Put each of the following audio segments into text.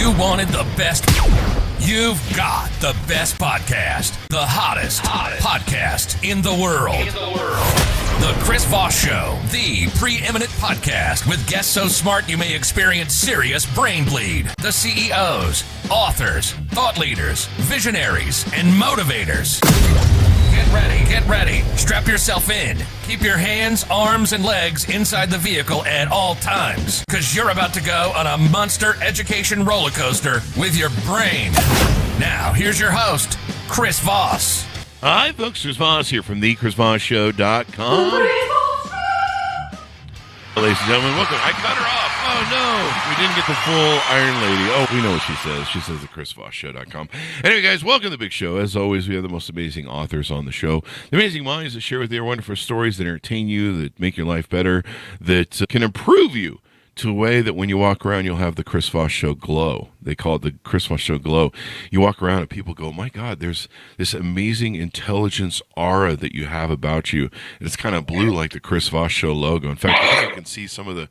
you wanted the best, you've got the best podcast. The hottest podcast in the world. The Chris Voss Show, the preeminent podcast with guests so smart you may experience serious brain bleed. The CEOs, authors, thought leaders, visionaries, and motivators. Get ready. Strap yourself in. Keep your hands, arms, and legs inside the vehicle at all times, because you're about to go on a monster education roller coaster with your brain. Now, here's your host, Chris Voss. Hi, folks. Chris Voss here from thechrisvossshow.com. Ladies and gentlemen, welcome. I cut her off. Oh, no. We didn't get the full Iron Lady. Oh, we know what she says. She says thechrisvossshow.com. Anyway, guys, welcome to the big show. As always, we have the most amazing authors on the show. The amazing minds that share with you wonderful stories that entertain you, that make your life better, that can improve you to a way that when you walk around, you'll have the Chris Voss Show glow. They call it the Chris Voss Show glow. You walk around and people go, my God, there's this amazing intelligence aura that you have about you. It's kind of blue like the Chris Voss Show logo. In fact, I think you can see some of the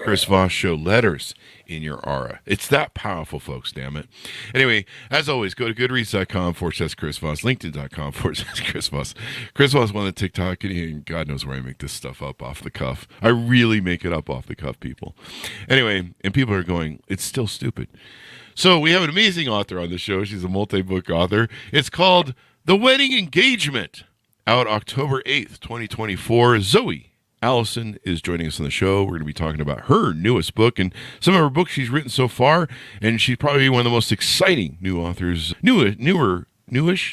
Chris Voss Show letters in your aura. It's that powerful, folks, damn it. Anyway, as always, go to goodreads.com/Chris Voss, linkedin.com/Chris Voss. Chris Voss won the TikTok, and God knows where I make this stuff up off the cuff. I really make it up off the cuff, people. Anyway, and people are going, it's still stupid. So we have an amazing author on the show. She's a multi-book author. It's called The Wedding Engagement, out October 8th, 2024. Zoe Allison is joining us on the show. We're going to be talking about her newest book and some of her books she's written so far, and she's probably one of the most exciting new authors, newish.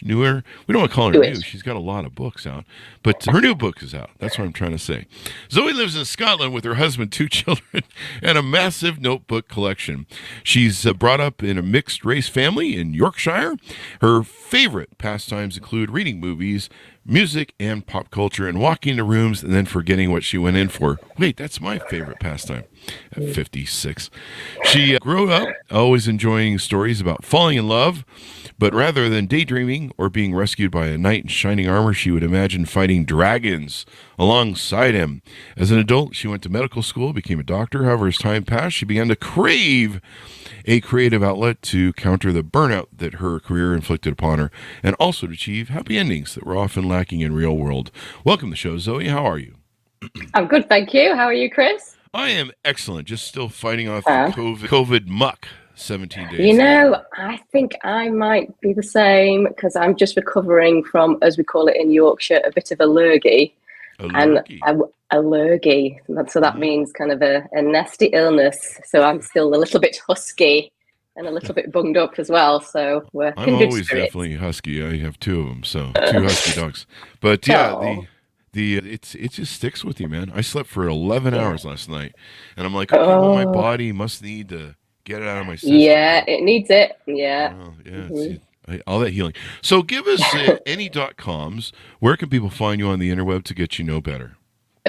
We don't want to call her new. She's got a lot of books out, but her new book is out. That's what I'm trying to say. Zoe lives in Scotland with her husband, 2 children, and a massive notebook collection. She's brought up in a mixed-race family in Yorkshire. Her favorite pastimes include reading movies, music, and pop culture, and walking into rooms and then forgetting what she went in for. Wait, that's my favorite pastime at 56. She grew up always enjoying stories about falling in love, but rather than daydreaming or being rescued by a knight in shining armor, she would imagine fighting dragons alongside him. As an adult, she went to medical school, became a doctor. However, as time passed, she began to crave a creative outlet to counter the burnout that her career inflicted upon her, and also to achieve happy endings that were often lacking in real world. Welcome to the show, Zoe. How are you? I'm good, thank you. How are you, Chris? I am excellent. Just still fighting off the COVID muck. 17 days. You know, I think I might be the same because I'm just recovering from, as we call it in Yorkshire, a bit of a lurgy. Allergy. So that means kind of a nasty illness. So I'm still a little bit husky and a little bit bunged up as well. So we're I'm always definitely husky. I have 2 of them, so 2 husky dogs. But yeah, it just sticks with you, man. I slept for 11 hours last night, and I'm like, okay, well, my body must need to get it out of my system. Yeah, it needs it. Yeah. All that healing. So give us any .coms. Where can people find you on the interweb to get you know better?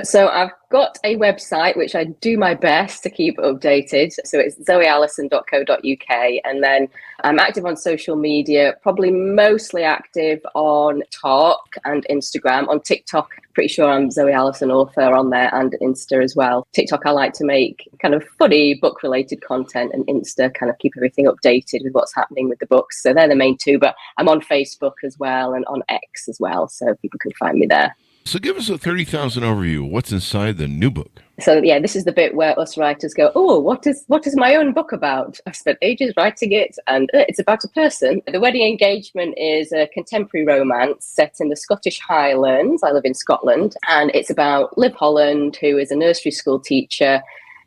So I've got a website which I do my best to keep updated. So it's amzn.to, and then I'm active on social media, probably mostly active on Talk and Instagram. On TikTok, pretty sure I'm Zoe Allison author on there, and Insta as well. TikTok, I like to make kind of funny book-related content, and Insta kind of keep everything updated with what's happening with the books. So they're the main 2, but I'm on Facebook as well and on X as well, so people can find me there. So give us a 30,000 overview of what's inside the new book. So yeah, this is the bit where us writers go, oh, what is my own book about? I've spent ages writing it, and it's about a person. The Wedding Engagement is a contemporary romance set in the Scottish Highlands. I live in Scotland, and it's about Liv Holland, who is a nursery school teacher,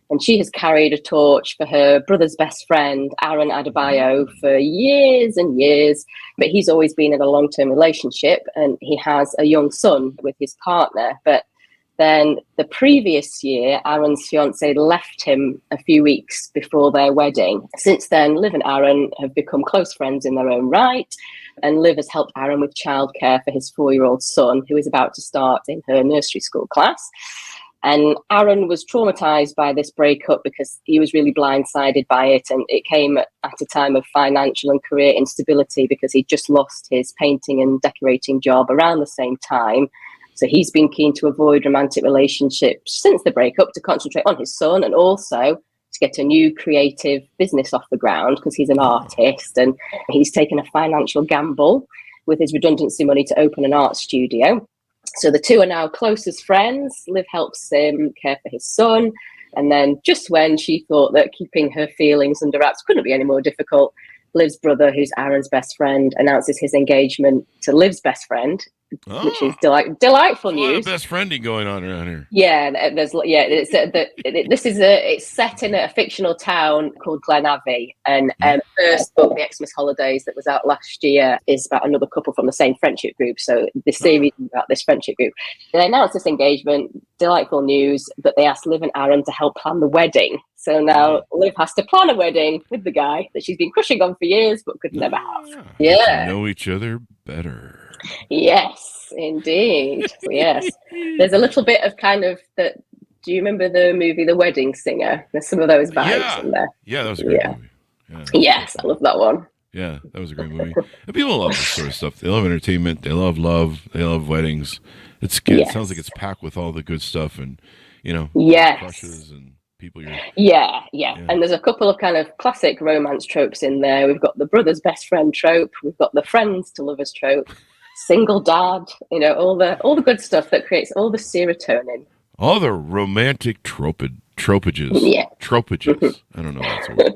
and she has carried a torch for her brother's best friend, Aaron Adebayo, for years and years. But he's always been in a long-term relationship, and he has a young son with his partner. But then the previous year, Aaron's fiancée left him a few weeks before their wedding. Since then, Liv and Aaron have become close friends in their own right. And Liv has helped Aaron with childcare for his 4-year-old son, who is about to start in her nursery school class. And Aaron was traumatized by this breakup because he was really blindsided by it. And it came at a time of financial and career instability because he'd just lost his painting and decorating job around the same time. So he's been keen to avoid romantic relationships since the breakup to concentrate on his son and also to get a new creative business off the ground because he's an artist, and he's taken a financial gamble with his redundancy money to open an art studio. So the two are now close as friends. Liv helps him care for his son. And then just when she thought that keeping her feelings under wraps couldn't be any more difficult, Liv's brother, who's Aaron's best friend, announces his engagement to Liv's best friend, which is delightful news. A lot of best friending going on around here. Yeah, it's set in a fictional town called Glenavi, and the first book, The Xmas Holidays, that was out last year, is about another couple from the same friendship group. So the series is about this friendship group. They announced this engagement, delightful news, but they asked Liv and Aaron to help plan the wedding. So now Liv has to plan a wedding with the guy that she's been crushing on for years, but could never have. Yeah, know each other better. Yes, indeed. Yes. There's a little bit of kind of that. Do you remember the movie The Wedding Singer? There's some of those vibes in there. Yeah, that was a great movie. Yeah, yes, I love that one. Yeah, that was a great movie. And people love this sort of stuff. They love entertainment. They love love. They love weddings. It's good. It sounds like it's packed with all the good stuff and, crushes and people you're... Yeah. And there's a couple of kind of classic romance tropes in there. We've got the brother's best friend trope. We've got the friends to lovers trope. Single dad, all the good stuff that creates all the serotonin. All the romantic tropages. Yeah. Tropages. I don't know if that's a word.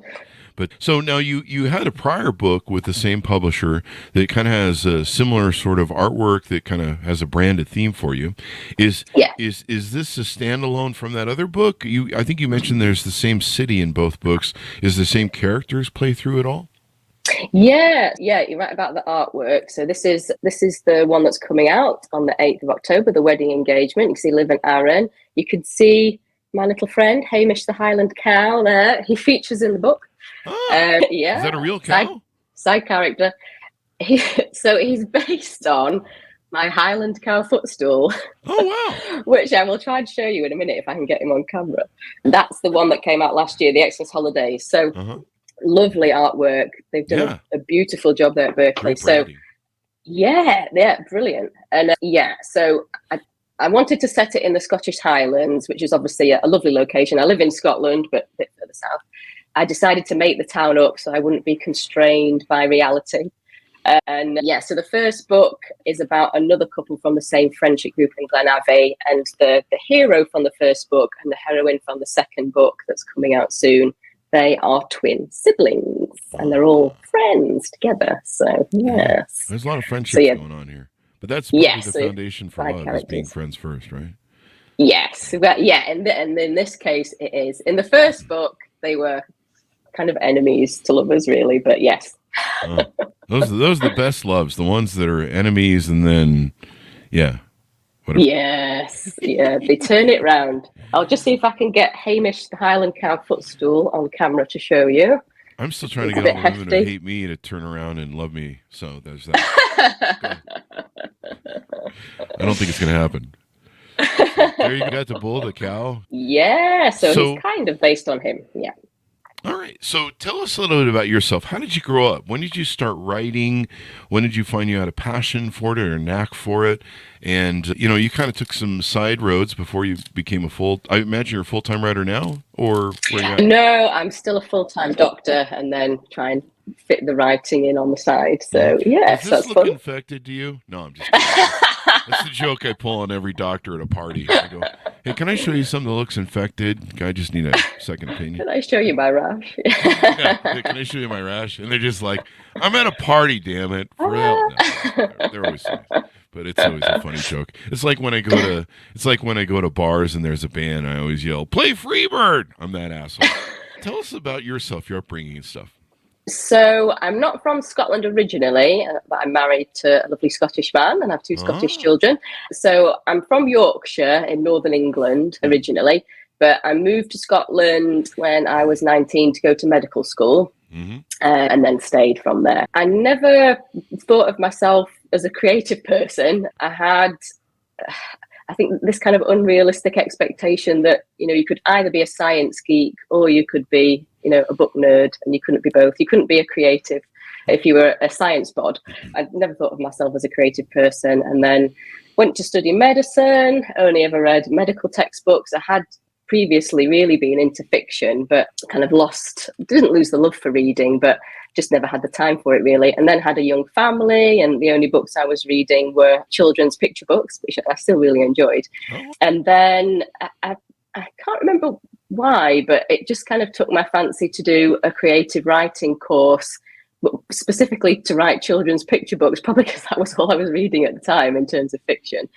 But so now you had a prior book with the same publisher that kind of has a similar sort of artwork that kind of has a branded theme for you. Is this a standalone from that other book? I think you mentioned there's the same city in both books. Is the same characters play through it all? Yeah, you're right about the artwork. So this is the one that's coming out on the 8th of October, the wedding engagement. You can see Liv and Aaron. You could see my little friend, Hamish the Highland Cow there. He features in the book. Is that a real cow? Side character. So he's based on my Highland Cow footstool. Oh, wow. Which I will try and show you in a minute if I can get him on camera. That's the one that came out last year, the Xmas Holidays. So lovely artwork. They've done a beautiful job there at Berkeley. So brilliant. And so I wanted to set it in the Scottish Highlands, which is obviously a lovely location. I live in Scotland, but a bit further south. I decided to make the town up so I wouldn't be constrained by reality. So the first book is about another couple from the same friendship group in Glenavi, and the hero from the first book and the heroine from the second book that's coming out soon, they are twin siblings, and they're all friends together. So, yes. There's a lot of friendships going on here. But that's probably the foundation for love, is being friends first, right? Yes. And in this case, it is. In the first book, they were kind of enemies to lovers, really, but yes. Those are the best loves, the ones that are enemies and then, whatever. Yes, they turn it round. I'll just see if I can get Hamish the Highland Cow footstool on camera to show you. I'm still trying to get all the women who hate me to turn around and love me, so there's that. I don't think it's going to happen. So, there you got the bull, the cow. Yeah, so he's kind of based on him, yeah. All right. So tell us a little bit about yourself. How did you grow up? When did you start writing? When did you find you had a passion for it or a knack for it? And, you kind of took some side roads before you became I imagine you're a full-time writer now, or where you at? No, I'm still a full-time doctor and then try and fit the writing in on the side. So, Does this that's look fun. infected to you? No, I'm just kidding. That's the joke I pull on every doctor at a party. I go, hey, can I show you something that looks infected? I just need a second opinion. Can I show you my rash? Can I show you my rash? And they're just like, I'm at a party, damn it. For real. No, they're always serious. But it's always a funny joke. It's like when I go to bars and there's a band, I always yell, "Play Freebird!" I'm that asshole. Tell us about yourself, your upbringing and stuff. So I'm not from Scotland originally, but I'm married to a lovely Scottish man and I have two Scottish children. So I'm from Yorkshire in northern England originally, but I moved to Scotland when I was 19 to go to medical school and then stayed from there. I never thought of myself as a creative person. I had, I think, this kind of unrealistic expectation that, you could either be a science geek or you could be, a book nerd, and you couldn't be both. You couldn't be a creative if you were a science bod. I never thought of myself as a creative person, and then went to study medicine, only ever read medical textbooks. I had previously really been into fiction, but kind of didn't lose the love for reading, but just never had the time for it really. And then had a young family, and the only books I was reading were children's picture books, which I still really enjoyed. Oh. And then I can't remember why, but it just kind of took my fancy to do a creative writing course, specifically to write children's picture books, probably because that was all I was reading at the time in terms of fiction.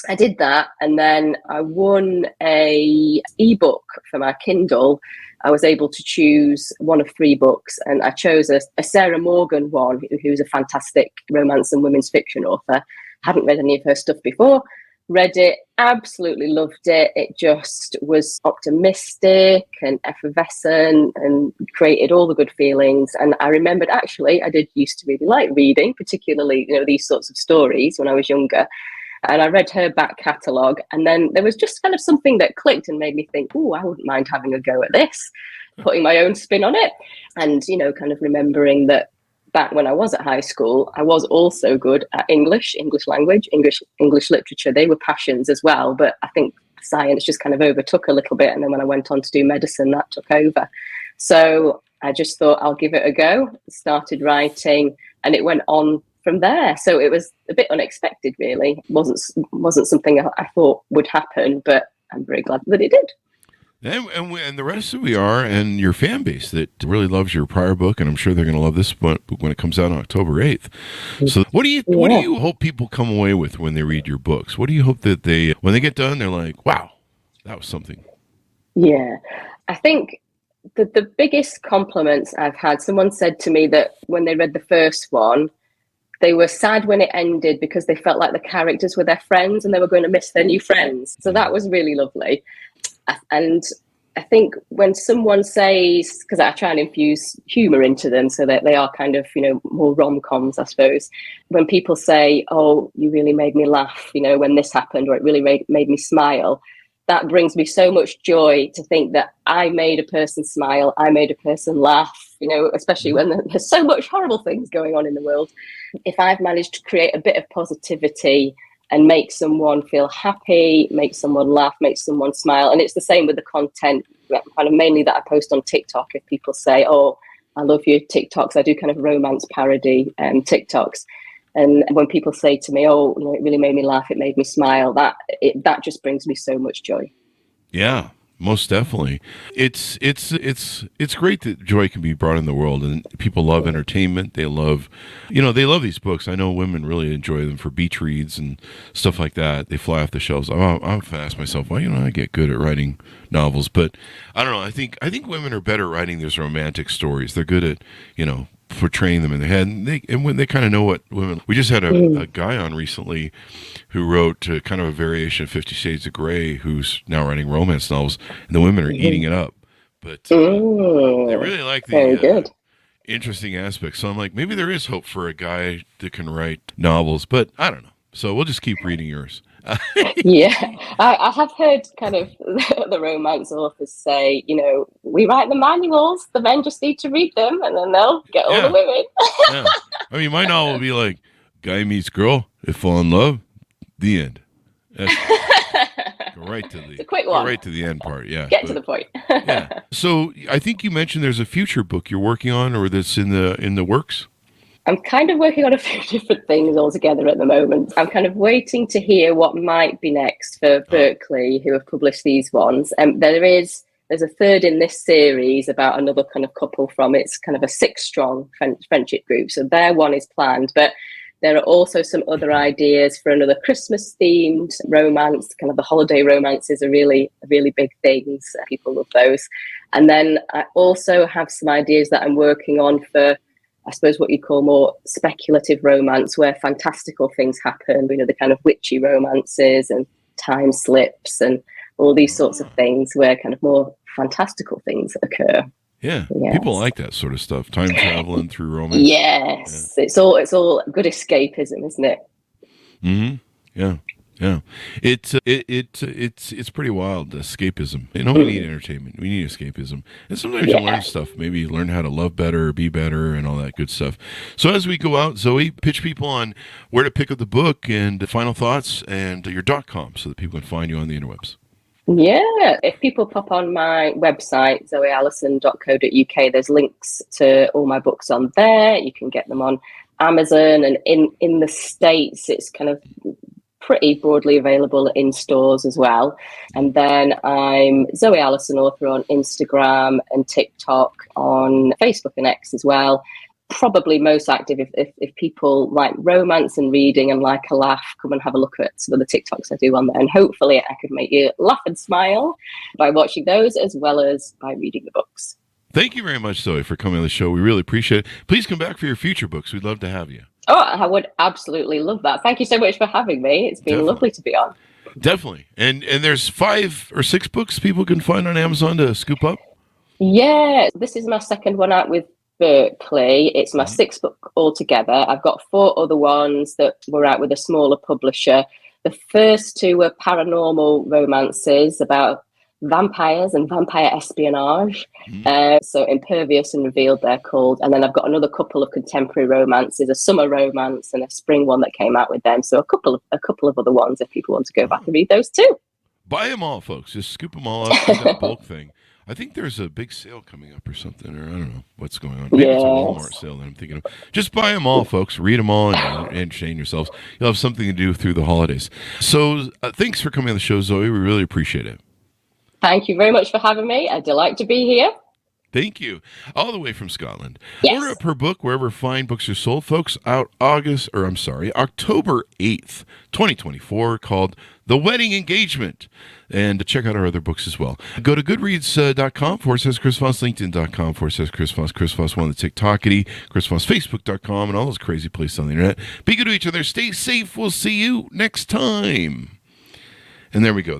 I did that, and then I won a ebook for my Kindle. I was able to choose one of 3 books, and I chose a Sarah Morgan one, who's a fantastic romance and women's fiction author. Hadn't read any of her stuff before. Read it, absolutely loved it. It just was optimistic and effervescent and created all the good feelings. And I remembered, actually, I did used to really like reading, particularly, these sorts of stories when I was younger. And I read her back catalogue, and then there was just kind of something that clicked and made me think, oh, I wouldn't mind having a go at this, putting my own spin on it. And, kind of remembering that back when I was at high school, I was also good at English language, English literature. They were passions as well, but I think science just kind of overtook a little bit. And then when I went on to do medicine, that took over. So I just thought I'll give it a go, started writing, and it went on from there. So it was a bit unexpected, really. It wasn't something I thought would happen, but I'm very glad that it did. And the rest of we are, and your fan base that really loves your prior book, and I'm sure they're going to love this book when it comes out on October 8th. So what do you hope people come away with when they read your books? What do you hope that when they get done, they're like, wow, that was something? Yeah, I think the biggest compliments I've had, someone said to me that when they read the first one, they were sad when it ended because they felt like the characters were their friends and they were going to miss their new friends. So that was really lovely. And I think when someone says, because I try and infuse humor into them so that they are kind of, more rom-coms, I suppose. When people say, oh, you really made me laugh, when this happened, or it really made me smile, that brings me so much joy to think that I made a person smile, I made a person laugh, especially when there's so much horrible things going on in the world. If I've managed to create a bit of positivity and make someone feel happy, make someone laugh, make someone smile. And it's the same with the content, kind of mainly that I post on TikTok. If people say, oh, I love your TikToks, I do kind of romance parody TikToks. And when people say to me, oh, it really made me laugh, it made me smile, that just brings me so much joy. Yeah. Most definitely. It's great that joy can be brought in the world, and people love entertainment. They love, they love these books. I know women really enjoy them for beach reads and stuff like that. They fly off the shelves. I've asked myself, why, I get good at writing novels, but I don't know. I think women are better at writing these romantic stories. They're good at, portraying them in their head, and when they kind of know what women. We just had a guy on recently who wrote kind of a variation of 50 Shades of Grey, who's now writing romance novels, and the women are eating it up. But they really like the interesting aspects. So I'm like, maybe there is hope for a guy that can write novels, but I don't know. So we'll just keep reading yours. Yeah, I have heard kind of the romance authors say, we write the manuals, the men just need to read them, and then they'll get all the women. Yeah. I mean, my novel will be like, guy meets girl, they fall in love, the end. Go right to the, it's a quick one. Go right to the end part, yeah. Get to the point. Yeah. So I think you mentioned there's a future book you're working on, or that's in the works. I'm kind of working on a few different things altogether at the moment. I'm kind of waiting to hear what might be next for Berkeley, who have published these ones. There's a third in this series about another kind of couple from, it's kind of a 6-strong friendship group. So their one is planned, but there are also some other ideas for another Christmas-themed romance. Kind of the holiday romances are really big things. People love those. And then I also have some ideas that I'm working on for, I suppose, what you call more speculative romance, where fantastical things happen, the kind of witchy romances and time slips and all these sorts of things where kind of more fantastical things occur. Yeah, yes. People like that sort of stuff, time traveling through romance. Yes, yeah. It's all good escapism, isn't it? Mm-hmm. Yeah. Yeah, it's pretty wild, escapism. We need entertainment. We need escapism, and sometimes you learn stuff. Maybe you learn how to love better, be better, and all that good stuff. So as we go out, Zoe, pitch people on where to pick up the book and the final thoughts and your .com so that people can find you on the interwebs. Yeah, if people pop on my website, amzn.to, there's links to all my books on there. You can get them on Amazon, and in the States, it's kind of pretty broadly available in stores as well. And then I'm Zoe Allison, author, on Instagram and TikTok, on Facebook and X as well. Probably most active if people like romance and reading and like a laugh, come and have a look at some of the TikToks I do on there. And hopefully I could make you laugh and smile by watching those as well as by reading the books. Thank you very much, Zoe, for coming on the show. We really appreciate it. Please come back for your future books. We'd love to have you. Oh, I would absolutely love that. Thank you so much for having me. It's been lovely to be on. Definitely. And there's 5 or 6 books people can find on Amazon to scoop up? Yeah, this is my second one out with Berkeley. It's my 6th book altogether. I've got 4 other ones that were out with a smaller publisher. The first 2 were paranormal romances about vampires and vampire espionage. So Impervious and Revealed, they're called. And then I've got another couple of contemporary romances, a summer romance and a spring one that came out with them. So a couple of other ones if people want to go back and read those too. Buy them all, folks. Just scoop them all up with that bulk thing. I think there's a big sale coming up or something, or I don't know what's going on. Maybe it's a Walmart sale that I'm thinking of. Just buy them all, folks. Read them all and entertain yourselves. You'll have something to do through the holidays. So thanks for coming on the show, Zoe. We really appreciate it. Thank you very much for having me. A delight to be here. Thank you. All the way from Scotland. Yes. Order up her book wherever fine books are sold, folks, out October 8th, 2024, called The Wedding Engagement. And check out our other books as well. Go to goodreads.com/Chris Voss, LinkedIn.com/Chris Voss, Chris Voss, one of the TikTokity, Chris Voss, Facebook.com, and all those crazy places on the internet. Be good to each other. Stay safe. We'll see you next time. And there we go.